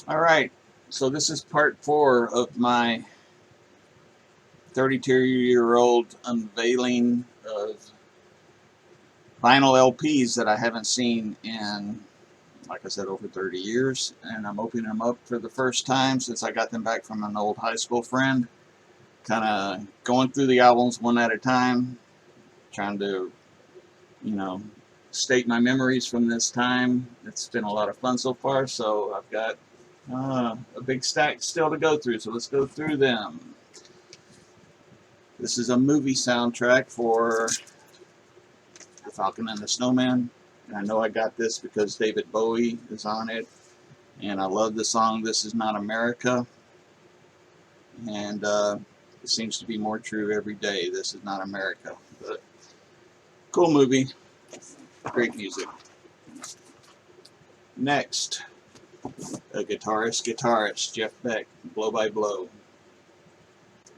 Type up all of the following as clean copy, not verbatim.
Alright, so this is part 4 of my 32-year-old unveiling of vinyl LPs that I haven't seen in, like I said, over 30 years. And I'm opening them up for the first time since I got them back from an old high school friend. Kind of going through the albums one at a time, trying to, state my memories from this time. It's been a lot of fun so far, so I've got a big stack still to go through, so let's go through them. This is a movie soundtrack for The Falcon and the Snowman. And I know I got this because David Bowie is on it, and I love the song This Is Not America. And it seems to be more true every day. This is not America. But cool movie, great music. Next, a guitarist, Jeff Beck, Blow by Blow.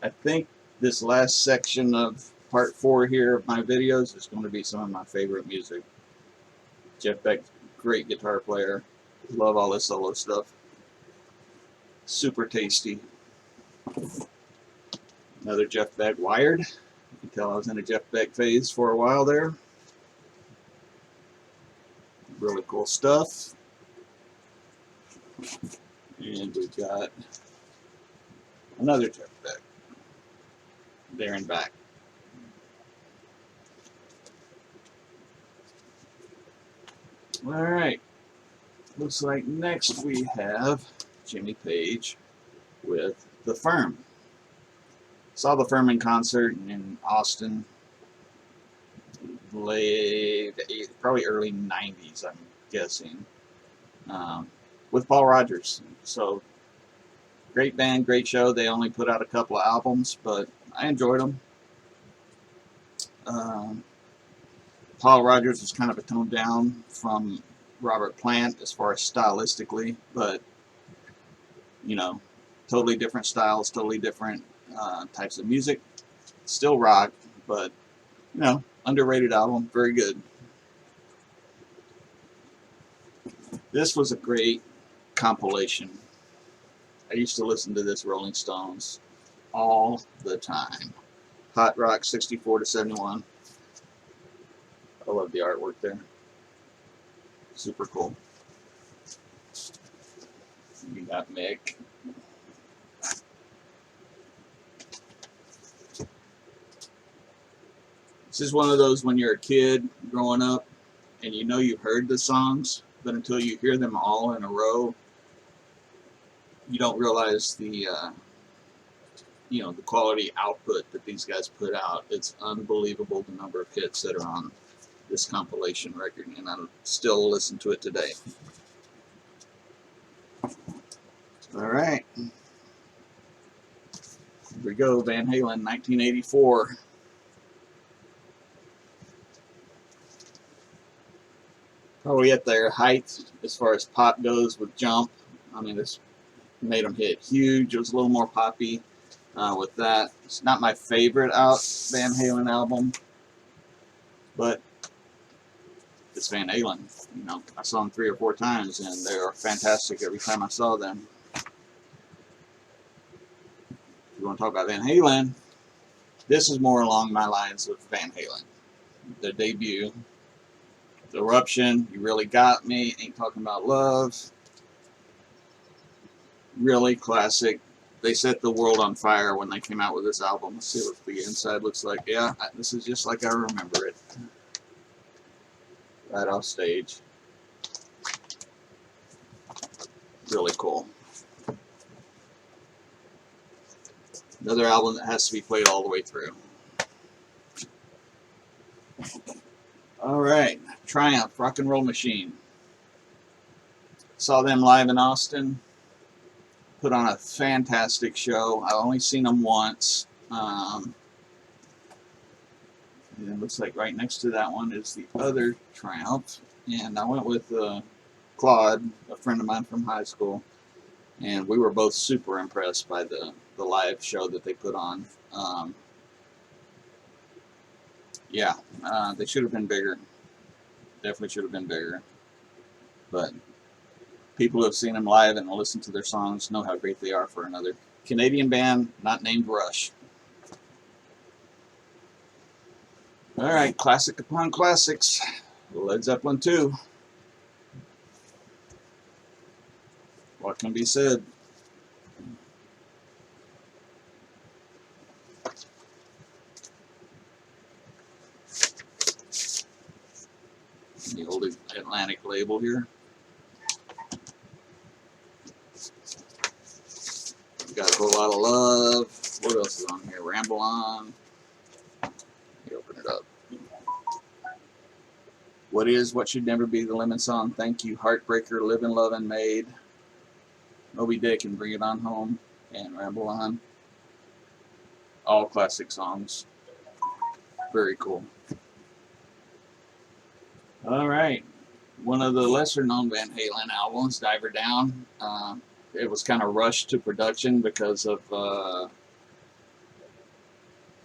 I think this last section of part 4 here of my videos is going to be some of my favorite music. Jeff Beck, great guitar player. Love all his solo stuff. Super tasty. Another Jeff Beck, Wired. You can tell I was in a Jeff Beck phase for a while there. Really cool stuff. And we've got another Jeff Beck, There and Back. Alright, looks like next we have Jimmy Page with The Firm. Saw The Firm in concert in Austin, probably early 90s, I'm guessing, with Paul Rodgers. So, great band, great show. They only put out a couple of albums, but I enjoyed them. Paul Rodgers was kind of a tone down from Robert Plant as far as stylistically, but, totally different styles, totally different types of music. Still rock, but, underrated album, very good. This was a great compilation. I used to listen to this Rolling Stones all the time. Hot Rock 64 to 71. I love the artwork there. Super cool. You got Mick. This is one of those when you're a kid growing up and you know you've heard the songs, but until you hear them all in a row, you don't realize the the quality output that these guys put out. It's unbelievable the number of hits that are on this compilation record, and I still listen to it today. Alright, here we go. Van Halen, 1984. Probably at their height as far as pop goes with Jump. I mean, this made them hit huge. It was a little more poppy with that. It's not my favorite Van Halen album, but it's Van Halen. I saw them 3 or 4 times, and they are fantastic every time I saw them. If you want to talk about Van Halen, this is more along my lines of Van Halen. Their debut, The Eruption, You Really Got Me, Ain't Talking About Love. Really classic. They set the world on fire when they came out with this album. Let's see what the inside looks like. Yeah, this is just like I remember it. Right off stage. Really cool. Another album that has to be played all the way through. Alright, Triumph, Rock and Roll Machine. Saw them live in Austin. Put on a fantastic show. I've only seen them once. And it looks like right next to that one is the other Triumph. And I went with Claude, a friend of mine from high school. And we were both super impressed by the live show that they put on. They should have been bigger. Definitely should have been bigger. But People who have seen them live and listened to their songs know how great they are for another Canadian band not named Rush. Alright, classic upon classics. Led Zeppelin 2. What can be said? The old Atlantic label here. Got a whole lot of love. What else is on here? Ramble On. Let me open it up. What Should Never Be the Lemon Song. Thank You, Heartbreaker, Livin' Lovin' Made, Moby Dick and Bring It On Home, and Ramble On. All classic songs. Very cool. Alright. One of the lesser known Van Halen albums, Diver Down. It was kind of rushed to production because of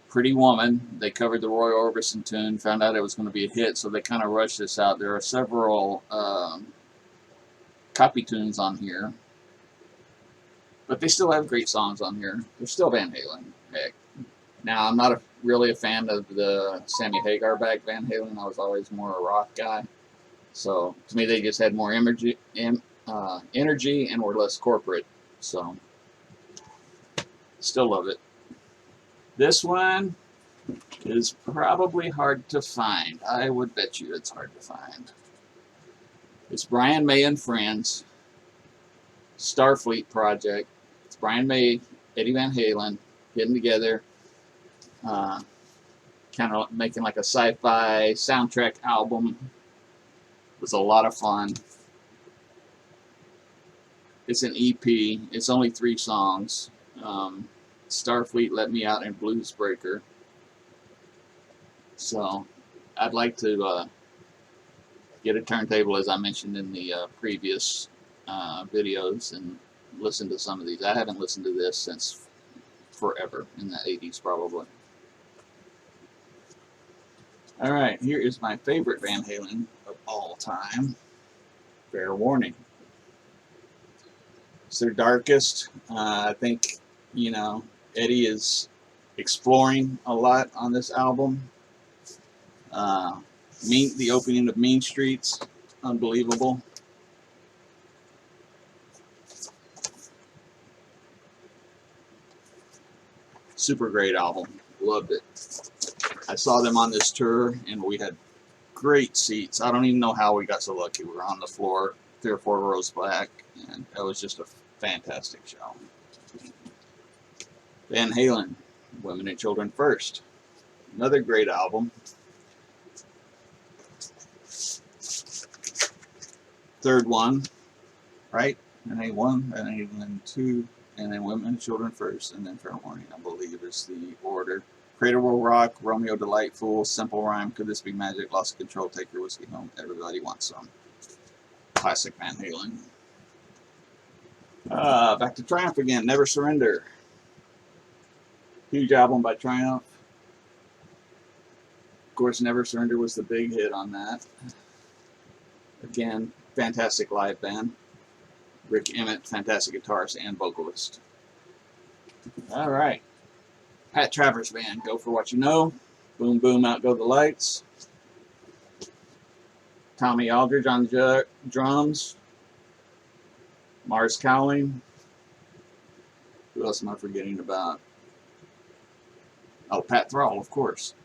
Pretty Woman. They covered the Roy Orbison tune, found out it was going to be a hit, so they kind of rushed this out. There are several copy tunes on here, but they still have great songs on here. They're still Van Halen. Heck. Now, I'm not really a fan of the Sammy Hagar back Van Halen. I was always more a rock guy. So, to me, they just had more energy and were less corporate. So, still love it. This one is probably hard to find. I would bet you it's hard to find. It's Brian May and Friends, Starfleet Project. It's Brian May, Eddie Van Halen getting together, kind of making like a sci-fi soundtrack album. It was a lot of fun. It's an EP. It's only 3 songs. Starfleet, Let Me Out, and Bluesbreaker. So, I'd like to get a turntable, as I mentioned in the previous videos, and listen to some of these. I haven't listened to this since forever, in the 80s probably. Alright, here is my favorite Van Halen of all time, Fair Warning. It's their darkest. I think, you know, Eddie is exploring a lot on this album. The opening of Mean Streets, unbelievable. Super great album. Loved it. I saw them on this tour, and we had great seats. I don't even know how we got so lucky. We were on the floor, 3 or 4 rows back, and it was just a fantastic show. Van Halen, Women and Children First. Another great album. Third one, right? And then 1, and then 2, and then Women and Children First, and then Fair Warning, I believe is the order. Cradle Will Rock, Romeo Delightful, Simple Rhyme, Could This Be Magic, Lost Control, Take Your Whiskey Home, Everybody Wants Some. Classic Van Halen. Back to Triumph again, Never Surrender. Huge album by Triumph. Of course, Never Surrender was the big hit on that. Again, fantastic live band. Rick Emmett, fantastic guitarist and vocalist. Alright. Pat Travers Band, Go For What You Know. Boom Boom, Out Go the Lights. Tommy Aldridge on drums. Mars Cowling. Who else am I forgetting about? Oh, Pat Thrall, of course.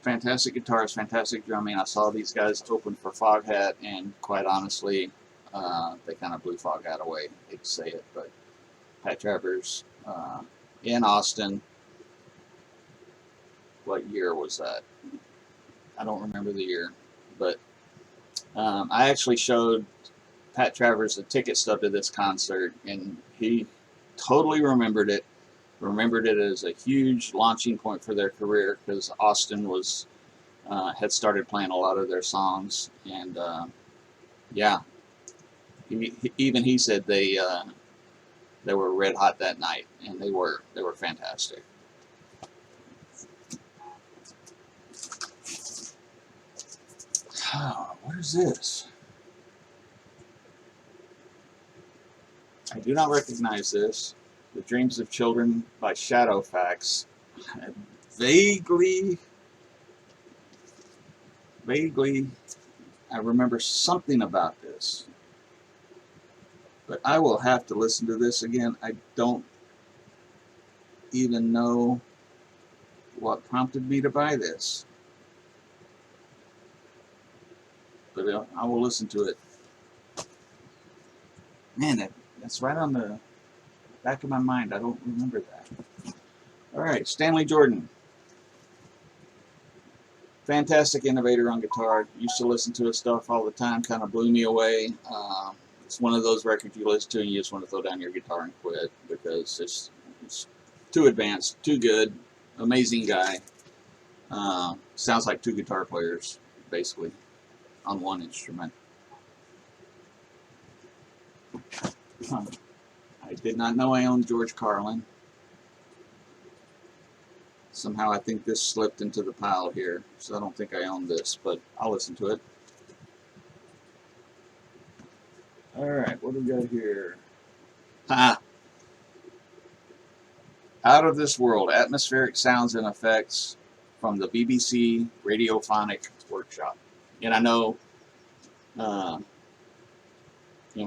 Fantastic guitarist, fantastic drumming. I saw these guys open for Foghat, and quite honestly, they kind of blew Foghat away. I hate to say it, but Pat Travers in Austin. What year was that? I don't remember the year, but I actually showed Pat Travers the ticket stub to this concert, and he totally remembered it. Remembered it as a huge launching point for their career, because Austin was had started playing a lot of their songs, and yeah, even he said they were red hot that night, and they were fantastic. What is this? I do not recognize this. The Dreams of Children by Shadowfax. Vaguely, I remember something about this. But I will have to listen to this again. I don't even know what prompted me to buy this. But I will listen to it. Man, that's right on the back of my mind. I don't remember that. All right, Stanley Jordan. Fantastic innovator on guitar. Used to listen to his stuff all the time. Kind of blew me away. It's one of those records you listen to and you just want to throw down your guitar and quit because it's too advanced, too good. Amazing guy. Sounds like two guitar players, basically, on one instrument. I did not know I owned George Carlin. Somehow I think this slipped into the pile here, so I don't think I own this, but I'll listen to it. Alright, what do we got here? Ha! Out of This World, Atmospheric Sounds and Effects from the BBC Radiophonic Workshop. And I know, my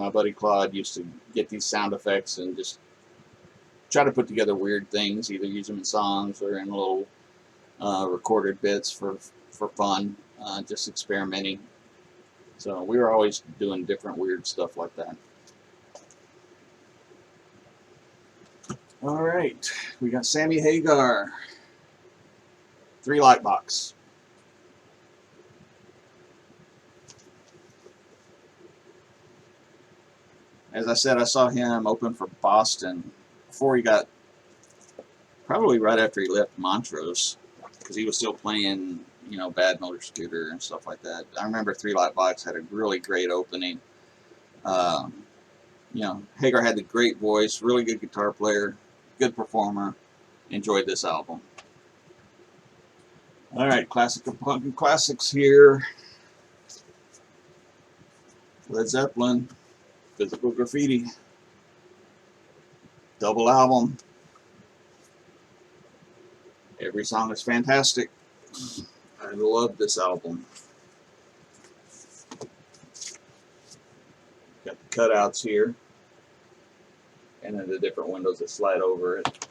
buddy Claude used to get these sound effects and just try to put together weird things, either use them in songs or in little recorded bits for fun, just experimenting. So we were always doing different weird stuff like that. All right, we got Sammy Hagar, 3 Light Box. As I said, I saw him open for Boston before he got, probably right after he left Montrose, because he was still playing, Bad Motor Scooter and stuff like that. I remember 3 Light Box had a really great opening. Hagar had the great voice, really good guitar player, good performer. Enjoyed this album. All right, classic of punk and classics here. Led Zeppelin, Physical Graffiti, double album. Every song is fantastic. I love this album. Got the cutouts here, and then the different windows that slide over it.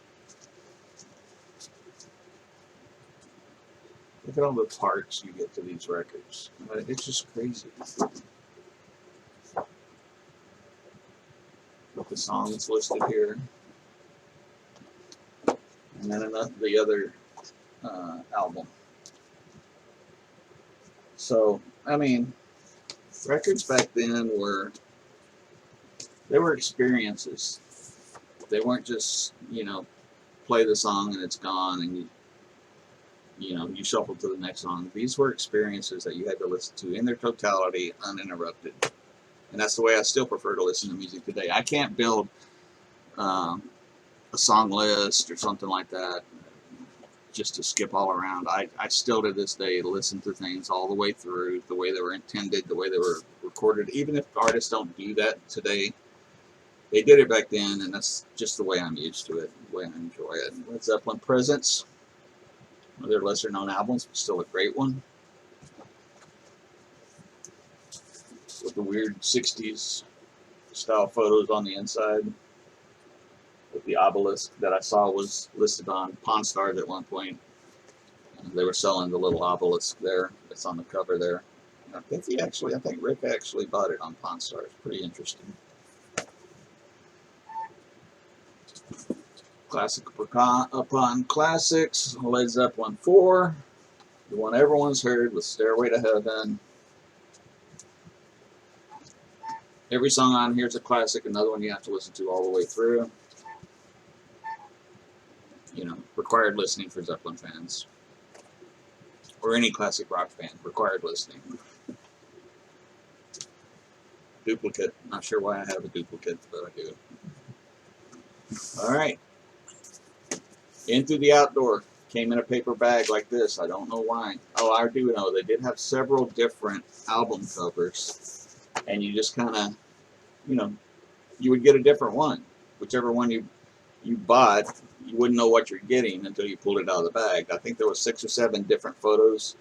Look at all the parts you get to these records. It's just crazy. With the songs listed here, and then the other album. So, records back then were experiences. They weren't just, play the song and it's gone and you shuffle to the next song. These were experiences that you had to listen to in their totality, uninterrupted. And that's the way I still prefer to listen to music today. I can't build a song list or something like that just to skip all around. I still to this day listen to things all the way through, the way they were intended, the way they were recorded. Even if artists don't do that today, they did it back then, and that's just the way I'm used to it, the way I enjoy it. Led Zeppelin Presence, one of their lesser known albums, but still a great one. With the weird 60s style photos on the inside. With the obelisk that I saw was listed on Pawn Stars at one point. They were selling the little obelisk there. It's on the cover there. I think Rick actually bought it on Pawn Stars. Pretty interesting. Classic upon classics. Led Zeppelin 4. The one everyone's heard with Stairway to Heaven. Every song on here is a classic. Another one you have to listen to all the way through. Required listening for Zeppelin fans. Or any classic rock fan. Required listening. Duplicate. Not sure why I have a duplicate, but I do. Alright. Into the Outdoor. Came in a paper bag like this. I don't know why. Oh, I do know. They did have several different album covers. And you just kind of, you would get a different one. Whichever one you bought, you wouldn't know what you're getting until you pulled it out of the bag. I think there was 6 or 7 different photos,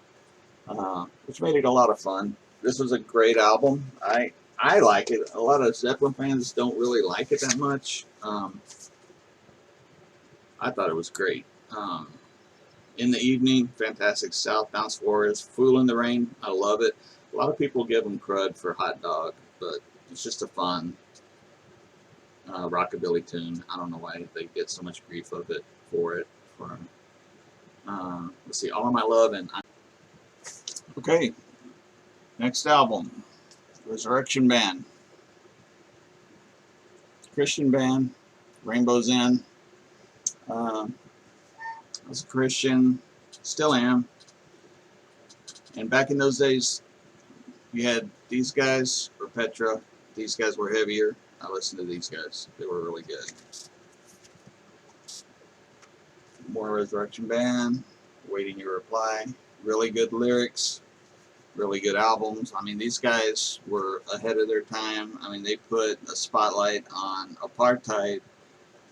which made it a lot of fun. This was a great album. I like it. A lot of Zeppelin fans don't really like it that much. I thought it was great. In the Evening, fantastic. Southbound Forest, Fool in the Rain, I love it. A lot of people give them crud for Hot Dog, but it's just a fun rockabilly tune. I don't know why they get so much grief of it for it. Let's see, All of My Love and okay. Next album, Resurrection Band, Christian band, Rainbow's End. I was a Christian, still am, and back in those days, you had these guys or Petra. These guys were heavier. I listened to these guys. They were really good. More Resurrection Band, Waiting Your Reply. Really good lyrics. Really good albums. I mean, these guys were ahead of their time. I mean, they put a spotlight on apartheid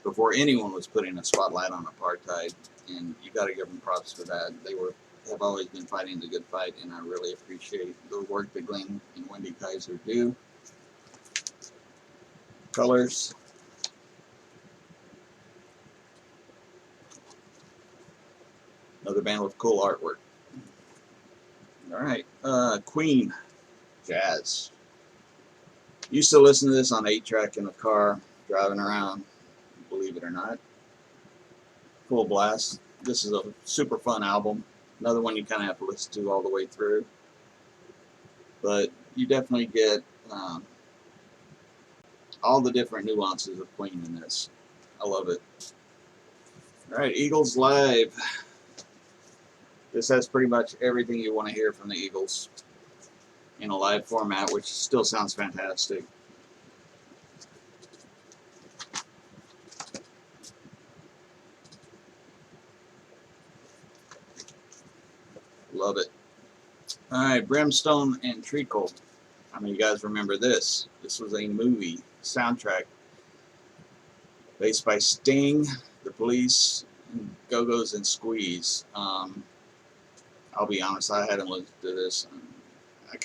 before anyone was putting a spotlight on apartheid, and you got to give them props for that. They have always been fighting the good fight, and I really appreciate the work that Glenn and Wendy Kaiser do. Colors. Another band with cool artwork. Alright, Queen, Jazz. Used to listen to this on 8-track in the car, driving around, believe it or not. Full blast. This is a super fun album. Another one you kind of have to listen to all the way through. But you definitely get all the different nuances of Queen in this. I love it. Alright, Eagles Live. This has pretty much everything you want to hear from the Eagles in a live format, which still sounds fantastic. Love it. Alright, Brimstone and Treacle. How many of you guys remember this? This was a movie soundtrack based by Sting, The Police, and Go-Go's and Squeeze. I'll be honest, I hadn't listened to this. I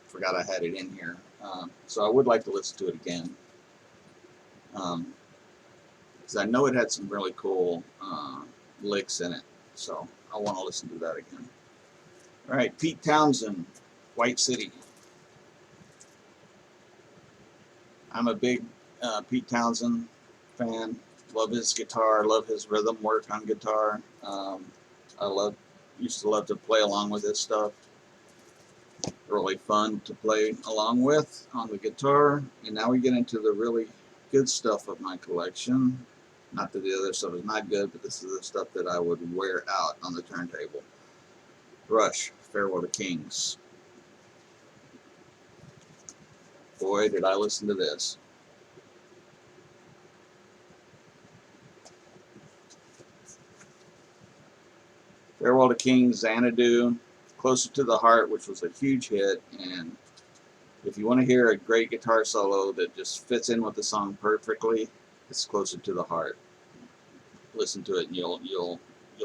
forgot I had it in here. So I would like to listen to it again. Because I know it had some really cool licks in it. So I want to listen to that again. Alright, Pete Townsend, White City. I'm a big Pete Townsend fan. Love his guitar, love his rhythm work on guitar. Used to love to play along with his stuff. Really fun to play along with on the guitar. And now we get into the really good stuff of my collection. Not that the other stuff is not good, but this is the stuff that I would wear out on the turntable. Rush, Farewell to Kings. Boy, did I listen to this. Farewell to Kings, Xanadu, Closer to the Heart, which was a huge hit, and if you want to hear a great guitar solo that just fits in with the song perfectly, it's Closer to the Heart. Listen to it and you'll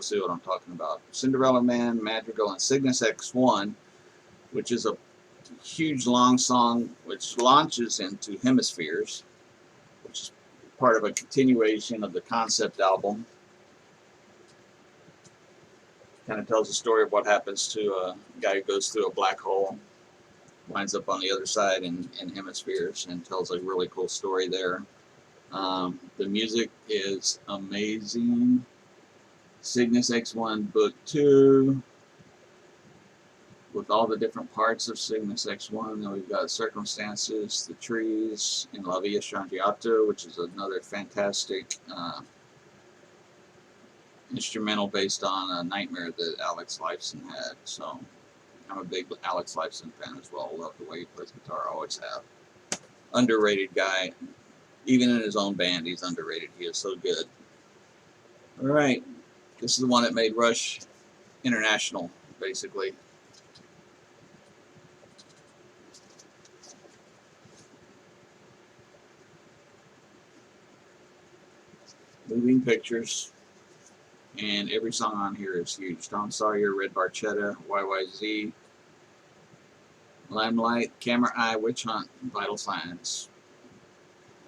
see what I'm talking about. Cinderella Man, Madrigal, and Cygnus X1, which is a huge long song which launches into Hemispheres, which is part of a continuation of the concept album. Kind of tells the story of what happens to a guy who goes through a black hole, winds up on the other side in Hemispheres, and tells a really cool story there. The music is amazing. Cygnus X1 Book 2, with all the different parts of Cygnus X1. Then we've got Circumstances, The Trees, and La Via Strangiato, which is another fantastic instrumental based on a nightmare that Alex Lifeson had. So I'm a big Alex Lifeson fan as well. Love the way he plays guitar, always have. Underrated guy. Even in his own band, he's underrated. He is so good. Alright, this is the one that made Rush international, basically. moving pictures, and every song on here is huge. Tom Sawyer, Red Barchetta, YYZ, Limelight, Camera Eye, Witch Hunt, Vital Signs.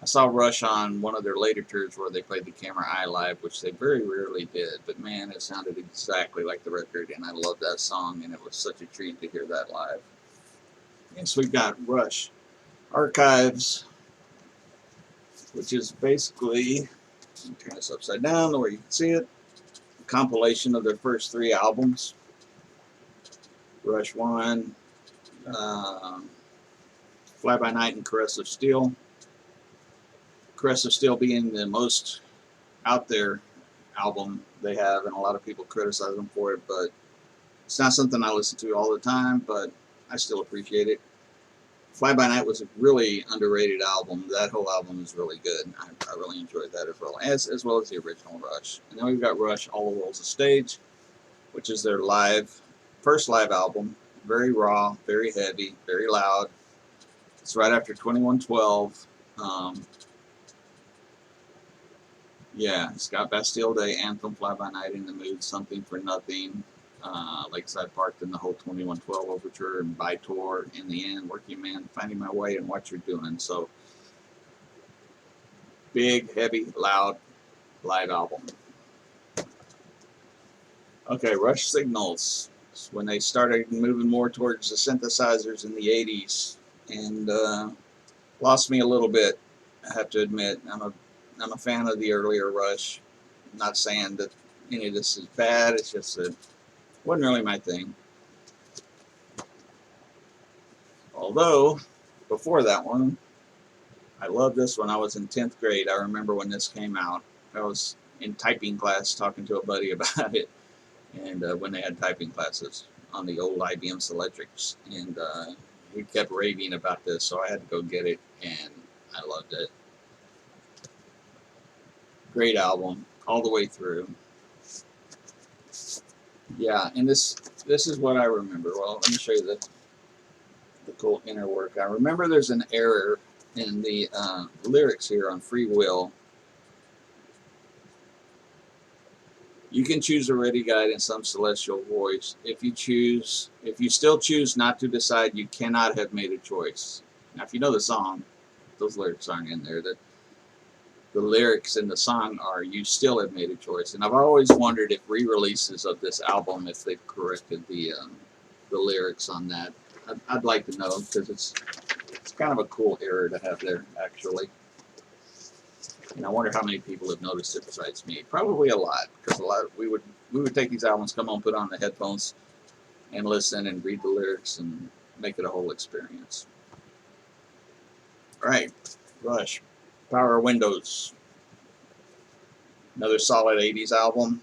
I saw Rush on one of their later tours where they played the Camera Eye live, which they very rarely did, but man, it sounded exactly like the record, and I loved that song, and it was such a treat to hear that live. Yes, we've got Rush Archives, which is basically, turn this upside down where you can see it, a compilation of their first 3 albums. Rush 1, Fly By Night, and Caress of Steel. Caress of Steel being the most out there album they have, and a lot of people criticize them for it, but it's not something I listen to all the time, but I still appreciate it. Fly By Night was a really underrated album. That whole album is really good. I really enjoyed that as well as the original Rush. And then we've got Rush All the World's a Stage, which is their first live album. Very raw, very heavy, very loud. It's right after 2112. Yeah, it's got Bastille Day, Anthem, Fly By Night, In the Mood, Something for Nothing, Lakeside Park, then the whole 2112 Overture, and By Tour, In the End, Working Man, Finding My Way, and What You're Doing. So, big, heavy, loud live album. Okay, Rush Signals. It's when they started moving more towards the synthesizers in the 80s, and lost me a little bit, I have to admit. I'm a fan of the earlier Rush. I'm not saying that any of this is bad, it's just that it wasn't really my thing. Although, before that one, I loved this when I was in 10th grade. I remember when this came out. I was in typing class talking to a buddy about it, and when they had typing classes on the old IBM Selectrics, and he kept raving about this, so I had to go get it, and I loved it. Great album all the way through. Yeah, and this is what I remember. Well, let me show you the cool inner work. I remember there's an error in the lyrics here on Free Will. You can choose a ready guide in some celestial voice. If you still choose not to decide, you cannot have made a choice. Now, if you know the song, those lyrics aren't in there. The lyrics in the song are, you still have made a choice. And I've always wondered if re-releases of this album, if they've corrected the lyrics on that. I'd like to know, because it's kind of a cool error to have there, actually. And I wonder how many people have noticed it besides me. Probably a lot, because we would take these albums, come home, put on the headphones, and listen and read the lyrics and make it a whole experience. All right, Rush. Power Windows. Another solid 80s album.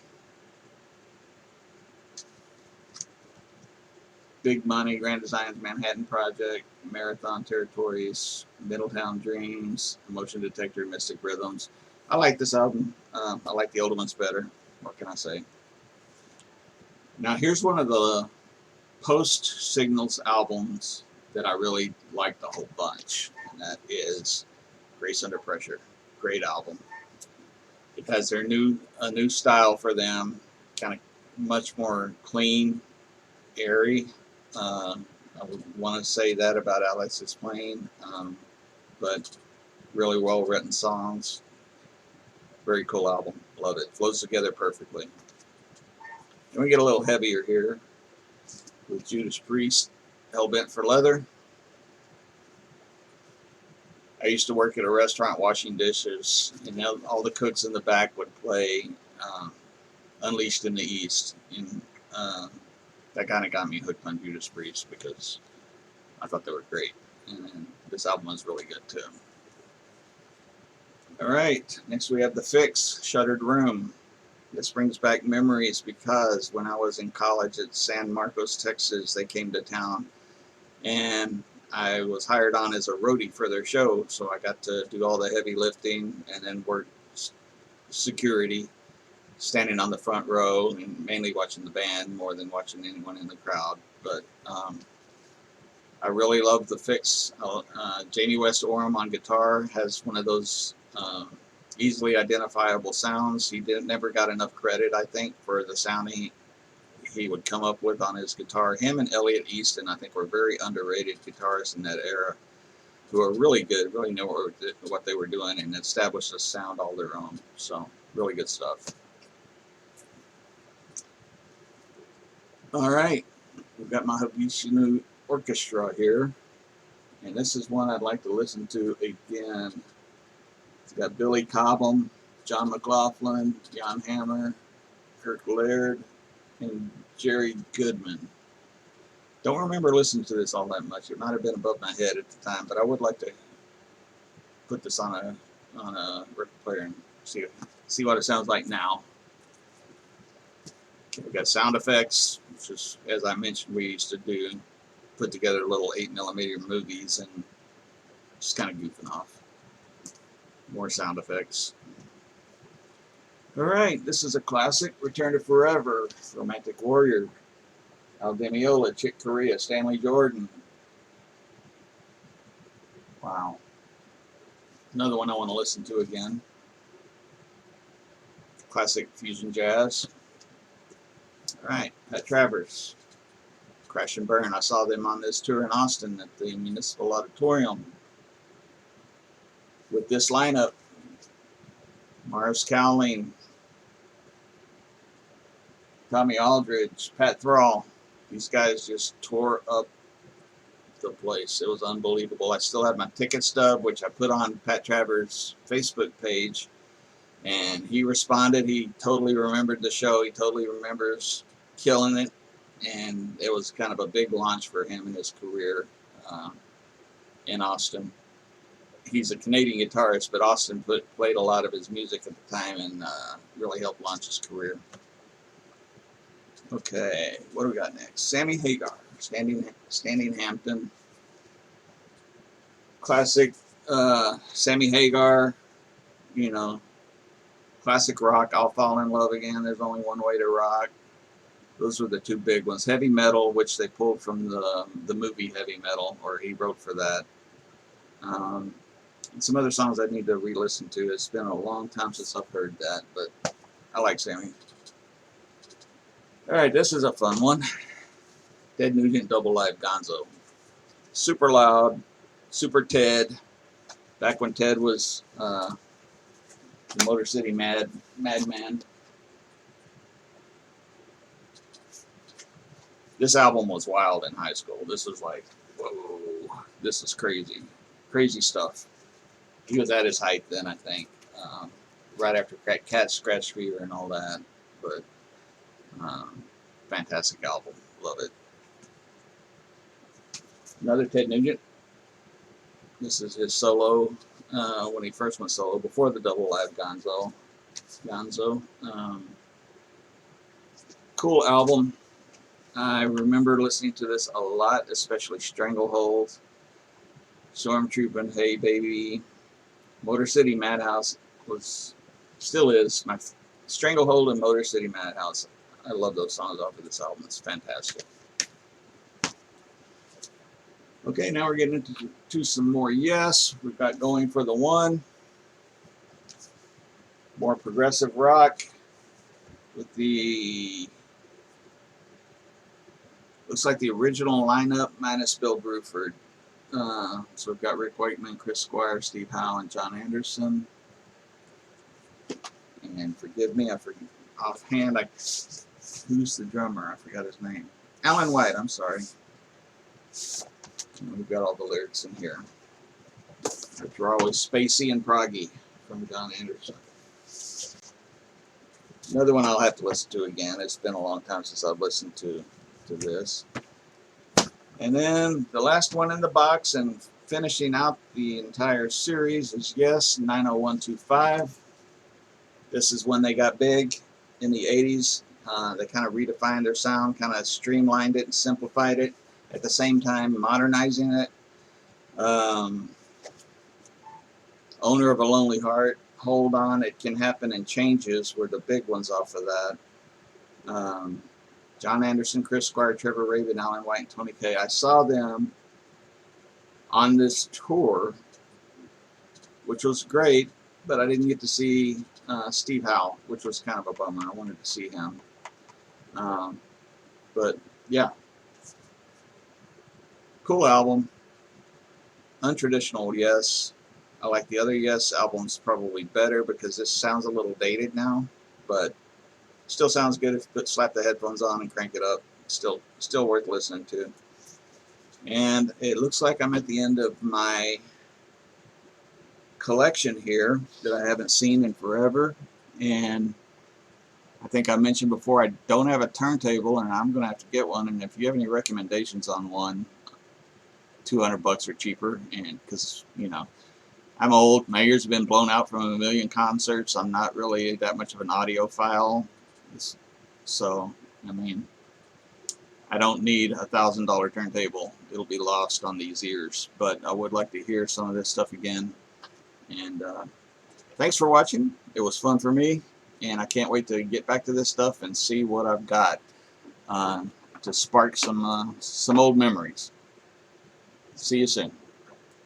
Big Money, Grand Designs, Manhattan Project, Marathon Territories, Middletown Dreams, Motion Detector, Mystic Rhythms. I like this album. I like the older ones better. What can I say? Now here's one of the post-Signals albums that I really like the whole bunch. And that is Grace Under Pressure. Great album. It has a new style for them, kind of much more clean, airy. I would want to say that about Alexis Plain, but really well written songs. Very cool album. Love it. Flows together perfectly. And we get a little heavier here with Judas Priest, Hellbent for Leather. I used to work at a restaurant washing dishes, and all the cooks in the back would play Unleashed in the East. And that kind of got me hooked on Judas Priest because I thought they were great. And this album was really good too. All right, next we have The Fix, Shuttered Room. This brings back memories because when I was in college at San Marcos, Texas, they came to town, and I was hired on as a roadie for their show, so I got to do all the heavy lifting and then work security, standing on the front row and mainly watching the band more than watching anyone in the crowd. But I really love The Fix. Jamie West Oram on guitar has one of those easily identifiable sounds. He never got enough credit, I think, for the sound he would come up with on his guitar. Him and Elliot Easton, I think, were very underrated guitarists in that era, who are really good, really know what they were doing, and established a sound all their own. So, really good stuff. All right, we've got my Habishinu Orchestra here, and this is one I'd like to listen to again. It's got Billy Cobham, John McLaughlin, Jan Hammer, Kirk Laird, and Jerry Goodman. Don't remember listening to this all that much. It might have been above my head at the time, but I would like to put this on a record player and see what it sounds like now. We've got sound effects, which is, as I mentioned, we used to do, put together little 8mm movies and just kind of goofing off. More sound effects. All right, this is a classic, Return to Forever, Romantic Warrior, Al Di Meola, Chick Corea, Stanley Jordan. Wow. Another one I want to listen to again. Classic fusion jazz. All right, Pat Travers, Crash and Burn. I saw them on this tour in Austin at the Municipal Auditorium with this lineup: Mars Cowling, Tommy Aldridge, Pat Thrall. These guys just tore up the place. It was unbelievable. I still have my ticket stub, which I put on Pat Travers' Facebook page, and he responded. He totally remembered the show. He totally remembers killing it, and it was kind of a big launch for him in his career in Austin. He's a Canadian guitarist, but Austin played a lot of his music at the time and really helped launch his career. Okay, what do we got next? Sammy Hagar, Standing Hampton. Classic Sammy Hagar, you know, classic rock. I'll Fall in Love Again, There's Only One Way to Rock. Those were the two big ones. Heavy Metal, which they pulled from the movie Heavy Metal, or he wrote for that. And some other songs I need to re-listen to. It's been a long time since I've heard that, but I like Sammy. All right, this is a fun one. Ted Nugent, Double Live Gonzo. Super loud, super Ted. Back when Ted was the Motor City Madman. This album was wild in high school. This was like, whoa, this is crazy. Crazy stuff. He was at his height then, I think. Right after Cat Scratch Fever and all that. But fantastic album. Love it. Another Ted Nugent. This is his solo, when he first went solo, before the Double Live Gonzo. Cool album. I remember listening to this a lot, especially Stranglehold, Stormtroopin', Hey Baby, Motor City Madhouse still is my Stranglehold and Motor City Madhouse. I love those songs off of this album. It's fantastic. Okay, now we're getting into some more Yes. We've got Going for the One. More progressive rock with the, looks like the original lineup minus Bill Bruford. So we've got Rick Wakeman, Chris Squire, Steve Howe, and John Anderson. And forgive me, offhand, who's the drummer? I forgot his name. Alan White, I'm sorry. And we've got all the lyrics in here, which are always spacey and proggy from John Anderson. Another one I'll have to listen to again. It's been a long time since I've listened to this. And then the last one in the box and finishing out the entire series is Yes, 90125. This is when they got big in the 80s. They kind of redefined their sound, kind of streamlined it and simplified it, at the same time modernizing it. Owner of a Lonely Heart, Hold On, It Can Happen, and Changes were the big ones off of that. John Anderson, Chris Squire, Trevor Rabin, Alan White, and Tony Kaye. I saw them on this tour, which was great, but I didn't get to see Steve Howe, which was kind of a bummer. I wanted to see him. But yeah, cool album. Untraditional, yes. I like the other Yes albums probably better because this sounds a little dated now, but still sounds good if you slap the headphones on and crank it up. Still worth listening to. And it looks like I'm at the end of my collection here that I haven't seen in forever. And I think I mentioned before I don't have a turntable, and I'm going to have to get one. And if you have any recommendations on one, $200 or cheaper, and because I'm old, my ears have been blown out from a million concerts. I'm not really that much of an audiophile, so I mean, I don't need $1,000 turntable. It'll be lost on these ears. But I would like to hear some of this stuff again. And thanks for watching. It was fun for me, and I can't wait to get back to this stuff and see what I've got to spark some old memories. See you soon.